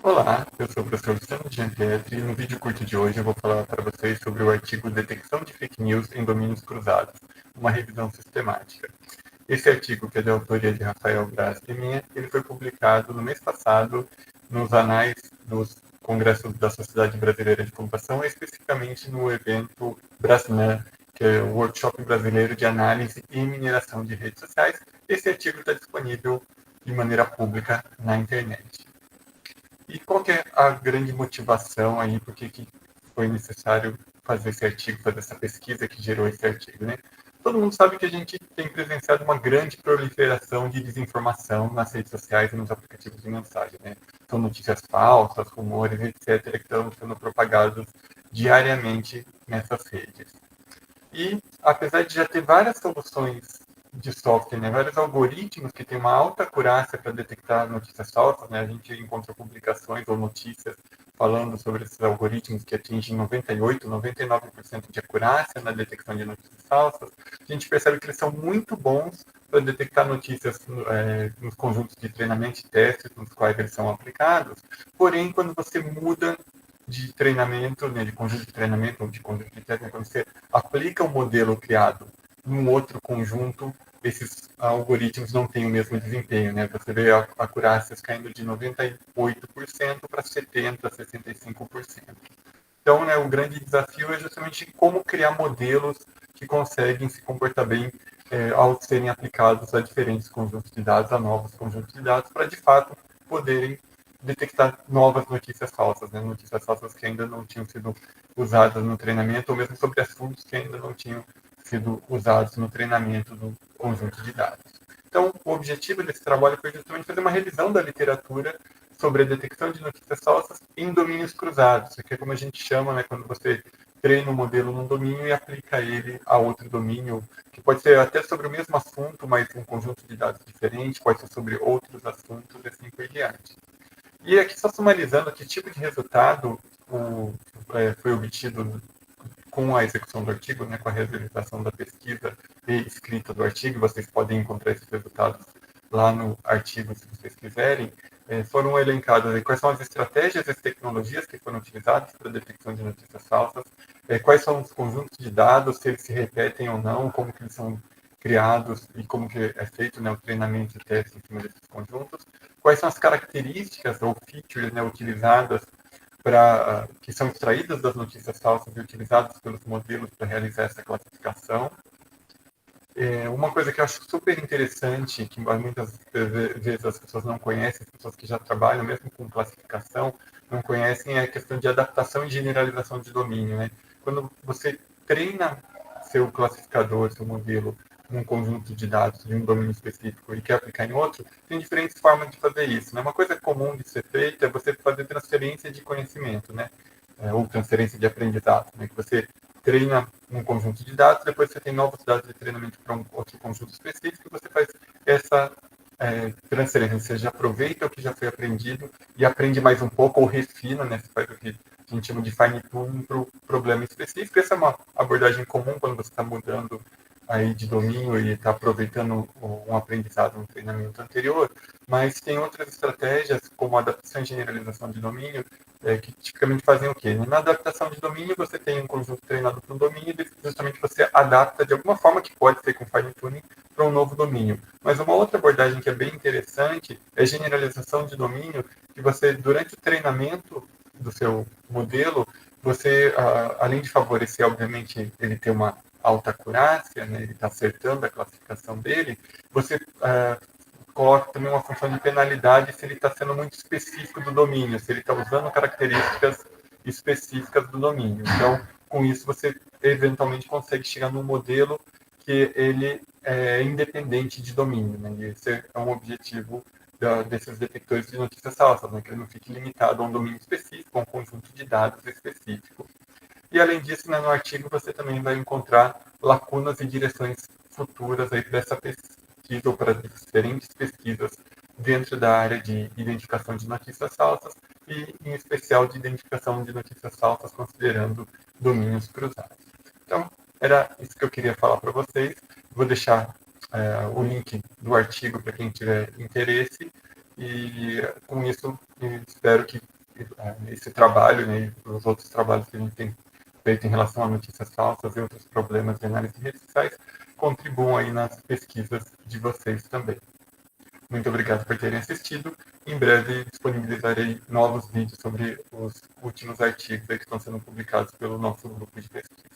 Olá, eu sou o professor Luciano Gianpietri e no vídeo curto de hoje eu vou falar para vocês sobre o artigo Detecção de Fake News em Domínios Cruzados, uma revisão sistemática. Esse artigo, que é de autoria de Rafael Braz e minha, ele foi publicado no mês passado nos anais dos Congressos da Sociedade Brasileira de Computação, especificamente no evento Brasnan, que é o Workshop Brasileiro de Análise e Mineração de Redes Sociais. Esse artigo está disponível de maneira pública na internet. E qual que é a grande motivação aí, por que foi necessário fazer esse artigo, fazer essa pesquisa que gerou esse artigo, né? Todo mundo sabe que a gente tem presenciado uma grande proliferação de desinformação nas redes sociais e nos aplicativos de mensagem, né? São notícias falsas, rumores, etc., que estão sendo propagados diariamente nessas redes. E, apesar de já ter várias soluções de software, né, vários algoritmos que têm uma alta acurácia para detectar notícias falsas, né, a gente encontra publicações ou notícias falando sobre esses algoritmos que atingem 98%, 99% de acurácia na detecção de notícias falsas, a gente percebe que eles são muito bons para detectar notícias nos conjuntos de treinamento e testes nos quais eles são aplicados. Porém, quando você muda de treinamento, né, de conjunto de treinamento ou de conjunto de testes, quando você aplica o modelo criado num outro conjunto, esses algoritmos não têm o mesmo desempenho, né? Você vê acurácias caindo de 98% para 70%, 65%. Então, né, o grande desafio é justamente como criar modelos que conseguem se comportar bem ao serem aplicados a diferentes conjuntos de dados, a novos conjuntos de dados, para de fato poderem detectar novas notícias falsas, né? Notícias falsas que ainda não tinham sido usadas no treinamento, ou mesmo sobre assuntos que ainda não tinham sido usados no treinamento do conjunto de dados. Então, o objetivo desse trabalho foi justamente fazer uma revisão da literatura sobre a detecção de notícias falsas em domínios cruzados, que é como a gente chama, né, quando você treina um modelo num domínio e aplica ele a outro domínio, que pode ser até sobre o mesmo assunto, mas um conjunto de dados diferente, pode ser sobre outros assuntos e assim por diante. E aqui só sumarizando que tipo de resultado foi obtido com a execução do artigo, né, com a realização da pesquisa e escrita do artigo, vocês podem encontrar esses resultados lá no artigo, se vocês quiserem, foram elencadas quais são as estratégias e as tecnologias que foram utilizadas para a detecção de notícias falsas, quais são os conjuntos de dados, se eles se repetem ou não, como que eles são criados e como que é feito, né, o treinamento e teste em cima desses conjuntos, quais são as características ou features, né, utilizadas que são extraídas das notícias falsas e utilizadas pelos modelos para realizar essa classificação. Uma coisa que eu acho super interessante, que muitas vezes as pessoas não conhecem, as pessoas que já trabalham mesmo com classificação, não conhecem, é a questão de adaptação e generalização de domínio, né? Quando você treina seu classificador, seu modelo, num conjunto de dados de um domínio específico e quer aplicar em outro, tem diferentes formas de fazer isso, né? Uma coisa comum de ser feita é você fazer transferência de conhecimento, né? Ou transferência de aprendizado, né? Que você treina um conjunto de dados, depois você tem novos dados de treinamento para um outro conjunto específico, e você faz essa transferência, você já aproveita o que já foi aprendido e aprende mais um pouco, ou refina, né? Você faz o que a gente chama de fine tuning para o problema específico. Essa é uma abordagem comum quando você está mudando aí de domínio e está aproveitando um aprendizado, um treinamento anterior, mas tem outras estratégias, como a adaptação e generalização de domínio, que tipicamente fazem o quê? Na adaptação de domínio, você tem um conjunto treinado para um domínio e justamente você adapta de alguma forma, que pode ser com fine tuning, para um novo domínio. Mas uma outra abordagem que é bem interessante é a generalização de domínio, que você, durante o treinamento do seu modelo, você, além de favorecer, obviamente, ele ter uma alta acurácia, né, ele está acertando a classificação dele, você coloca também uma função de penalidade se ele está sendo muito específico do domínio, se ele está usando características específicas do domínio. Então, com isso, você eventualmente consegue chegar num modelo que ele é independente de domínio. Né? E esse é um objetivo desses detectores de notícias falsas, né? Que ele não fique limitado a um domínio específico, a um conjunto de dados específico. E, além disso, né, no artigo você também vai encontrar lacunas e direções futuras aí para essa pesquisa ou para diferentes pesquisas dentro da área de identificação de notícias falsas e, em especial, de identificação de notícias falsas considerando domínios cruzados. Então, era isso que eu queria falar para vocês. Vou deixar o link do artigo para quem tiver interesse e, com isso, espero que esse trabalho, né, e os outros trabalhos que a gente tem feito em relação a notícias falsas e outros problemas de análise de redes sociais contribuam aí nas pesquisas de vocês também. Muito obrigado por terem assistido. Em breve disponibilizarei novos vídeos sobre os últimos artigos que estão sendo publicados pelo nosso grupo de pesquisa.